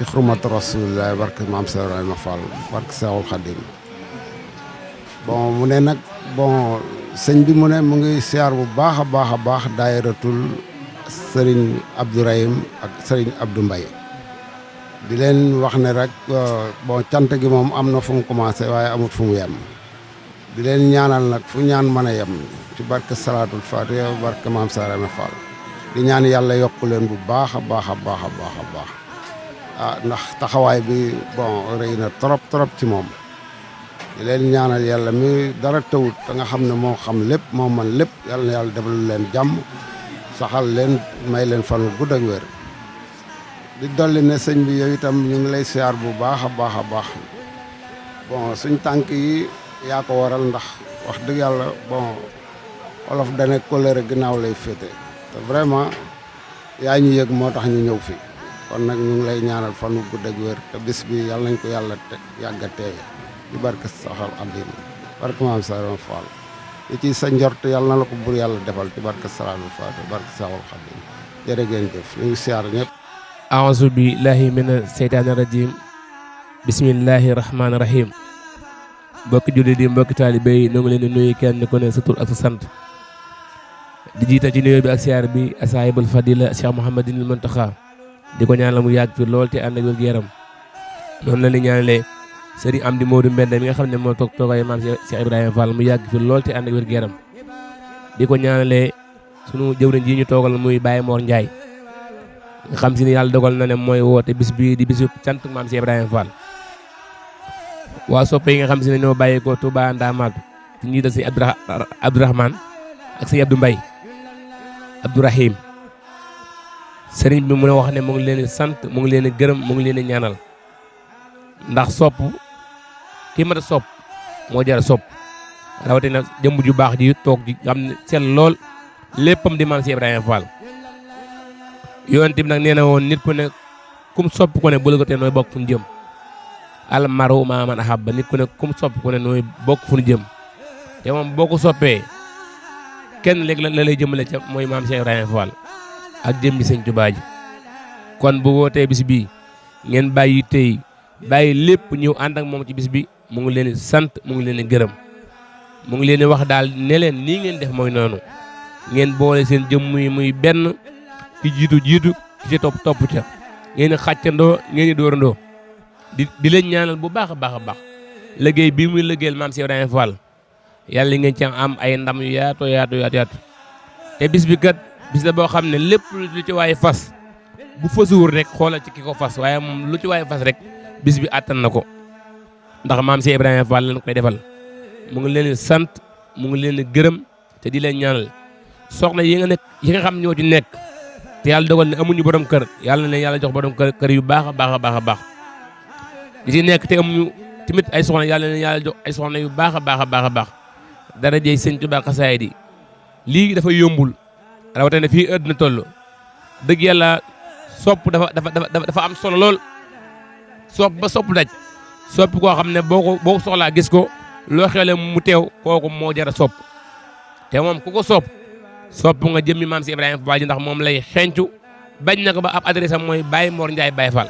ci xurmatu rasulillah barke maam Seex Ibrahima Fall barke Seexul Xadim bon mu ne nag bon sëñ bi mu ne mu ngi siyaar bu baax a baax a baax daayiratul sëriñ Abdourahim ak sëriñ Abdou Mbaye di leen wax ne rek bon cant gi moom am na fu mu commencé waaye amut fu mu yem di leen ñaanal nag fu ñaan mën a yem ci barke salaatul fatiha barke maam Seex Ibrahima Fall di ñaan yàlla yokku leen bu baax a baax a baax a baax a baax ndax taxawaay bi bon rëy na trop trop ci moom di leen ñaanal yàlla mi dara tawut te nga xam ne moo xam lépp moo man lépp yàlla na yàlla defal leen jàmm saxal leen may leen fan gudd ak wér di dolli ne sëñ bi yow itam ñu ngi lay siyaar bu baax a baax a baax bon suñ tànk yi yaa ko waral ndax wax dëgg yàlla bon olof dane kóllëre ginnaaw lay féete te vraiment yaa ñu yëg moo tax ñu ñëw fi kon nag ñu ngi lay ñaanal fan wu gudd ak wér te bis bi yàlla nañ ko yàlla yàgg a teewe ci barke Saxal Adim barke maam Seex Fall li ci sa njort yàlla na la ko bur yàlla defal ci barke Salaatul Faatiha barke Saxal Adim jërë ngeen jëf ñu ngi siyaar ñëpp a'uuzu billahi mina seytaani rajim bismillahi rahmaani rahim mbokki jullit yi mbokki taalibe yi ñu ngi leen di nuyu kenn ku ne sa tur ak sa sant di jiital ci nuyoo bi ak siyaar bi asaahibul fadila Cheikh Mouhamadinil Muntaxa di ko ñaanal mu yàgg fi lool te ànd ak wér-gu-yaram noonu la ñuy ñaanalee sëriñ Amdi Modou Mbenda mi nga xam ne moo toog toogaay maam Cheikh Ibrahima Fall mu yàgg fi lool te ànd ak wér-gu-yaram di ko ñaanalee sunu jëwriñ ji ñu toogal muy Baye Mor Ndiaye nga xam si ni yàlla dogal na ne mooy woote bis bii di bisu cant maam Cheikh Ibrahima Fall waa soppe yi nga xam si ne ñoo bàyyeekoo Touba Ndamatou ci njiital si Abdourahmane ak si Abdou Mbaye Abdourahim sëriñ bi mu ne wax ne mu ngi leen di sant mu ngi leen di gërëm mu ngi leen di ñaanal ndax sopp kii mat a sopp moo jar a sopp rawatina jëmb ju baax ji toog ji xam ne sell lool léppam di maam si Ibrahima Fall yonent bi nag nee na woon nit ku ne kum sopp ko ne bu la ko tee nooy bokk fu ñu jëm al maru maa man ahabba nit ku ne kum sopp ko ne nooy bokk fu ñu jëm te moom boo ko soppee kenn léegi la lay jëmale ca mooy maam si Ibrahima Fall ak jëmmi sëñ Tuubaa ji kon bu wootee bis bii ngeen bàyyi tey bàyyi lépp ñëw ànd ak moom ci bis bi mu ngi leen di sant mu ngi leen di gërëm mu ngi leen di wax daal ne leen nii ngeen def mooy noonu ngeen boole seen jëmm yi muy benn ki jiitu ki ci topp ca ngeen di xàccandoo ngeen di dóorandoo di leen ñaanal bu baax a baax a baax liggéey bii muy liggéeyal maam Cheikh Ibrahima Fall yàlla ngeen ci am ay ndam yu yaatu te bis bi kat bis la boo xam ne lépp lu ci waaye fas bu fasuwul rek xoolal ci ki ko fas waaye moom lu ci waaye fas rek bis bi àttan na ko ndax maam Cheikh Ibrahima Fall lañ koy defal mu ngi leen di sant mu ngi leen di gërëm te di leen ñaanal soxna yi nga xam ñoo ci nekk te yàlla dogal ne amuñu borom kër yàlla na yàlla jox borom kër yu baax a baax di ci nekk te amuñu tamit ay soxna yàlla na yàlla jox ay soxna yu baax a baax dara jëy sëñ Tuubaa xasaay di lii dafa yombul rawatina fii àdduna toll dëgg yàlla sopp dafa am solo lool sopp ba sopp daj sopp koo xam ne boo ko soxlaa gis ko loo xewle mu teew kooku moo jara sopp te moom ku ko sopp nga jëmmi maam si Ibrahima Fall ji ndax moom lay xencu bañ na ko ba ab adresse am mooy Baye Mor Ndiaye Baye Fall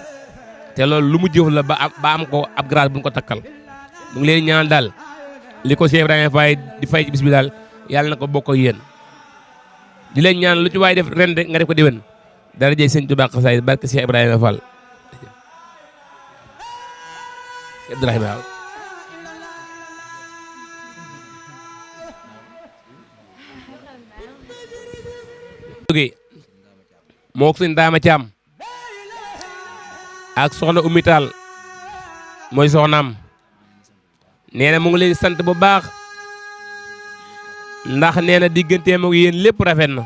te loolu lu mu jëf la ba am ko ab grade bu ñu ko takkal mu ngi leen ñaan daal li ko Cheikh Ibrahima Fall di fay ci bis bi daal yàlla na ko bokk ak yéen di leen ñaan lu ci waay def ren rek nga def ko déwén dara jëy sëñ Tuubaa xasaay barke Cheikh Ibrahima Fall Cheikh Ibrahima mook sëñ Daama Caam ak soxna Umital mooy soxnaam nee na mu ngi leen sant bu baax ndax nee na digganteem ak yéen lépp rafet na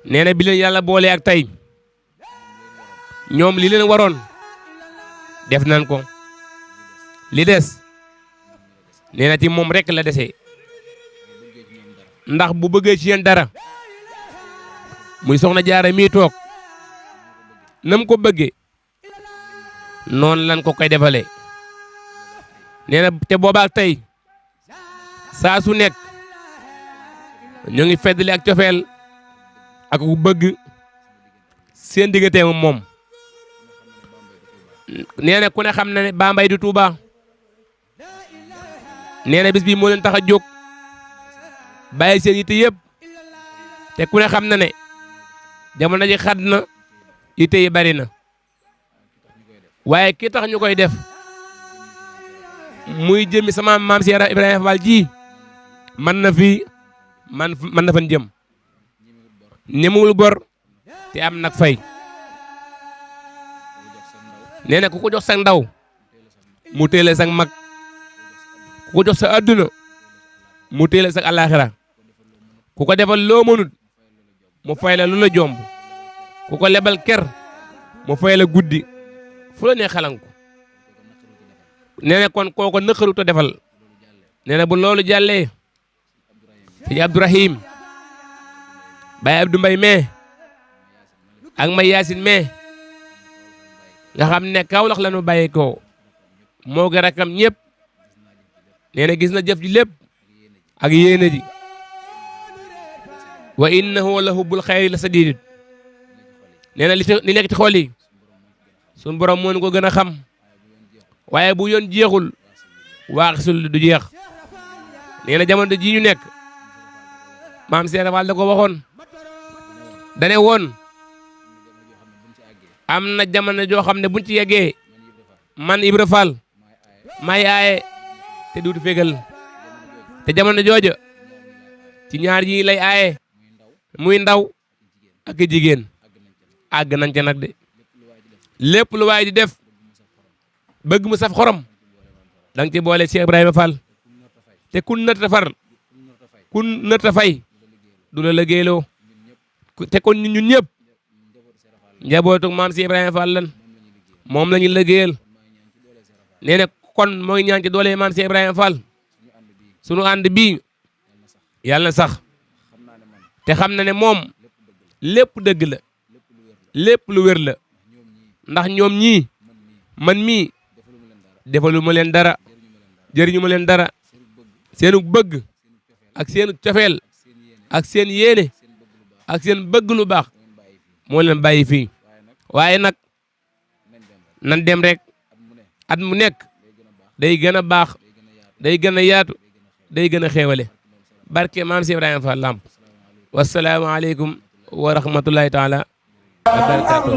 nee na bi leen yàlla boole ak tey ñoom li leen waroon def nañ ko li des nee na ci moom rek la desee ndax bu bëggee ci yéen dara muy soxna Jaara mii toog nam ko bëggee noonu lan ko koy defalee nee na te boobaak tey saa su nekk ñu ngi feddali ak cofeel ak ku bëgg seen diggante moom nee na ku ne xam na ne Bambey du Touba nee na bis bii moo leen tax a jóg bàyyi seen yitte yëpp te ku ne xam na ne jamono ji xat na yitte yi bari na waaye ki tax ñu koy def muy jëmi sama maam Cheikh Ibrahima Fall ji man na fi man na fan jëm ñemewul bor te am nag fay nee na ku ko jox sa ndaw mu téele sa mag ku ko jox sa adduna mu téele sa alaxira ku ko defal loo mënut mu fay la lu la jomb ku ko lebal ker mu fay la guddi fu la nee xalanku nee na kon kooko nëxaru to defal nee na bu loolu jàllee sëñ Abdourahim Baye Abdou Mbaye mee ak May Yaasin mee nga xam ne Kawlax la nu bàyyi ko moo gi rakam ñëpp nee na gis na jëf ji lépp ak yéene ji wa innahu la hubbul xayri la sadidit nee na li nekk ci xol yi suñ borom moo ko gën a xam waaye bu yoon jeexul waaxisul du jeex nee na jamono ji ñu nekk maam Seera Faal da ko waxoon dane woon am na jamono joo xam ne buñ ci yeggee man Ibra Fall may aaye te duutu fégal te jamono jooja ci ñaar yi lay aaye muy ndaw ak jigéen àgg nañ ca nag de lépp lu waay di def bëgg mu saf xorom danga ci boole Cheikh Ibrahima Fall te kun nërta fay du la liggéeyloo te kon ñun ñëpp njabootu maam Cheikh Ibrahima Fall lan moom la ñu liggéeyal nee na kon moo ngi ñaan ci doole maam Cheikh Ibrahima Fall sunu ànd bii yàlla na sax te xam na ne moom lépp dëgg la lépp lu wér la ndax ñoom ñii man mii defalu ma leen dara jëriñu ma leen dara seenu bëgg ak seenu cofeel ak seen yéene ak seen bëgg lu baax moo leen bàyyi fii waaye nag nan dem rek at mu nekk day gën a baax day gën a yaatu day gën a xéewale barke maam Cheikh Ibrahima Fall Lamp wassalaamu aleykum wa rahmatullahi taala wa barakatuh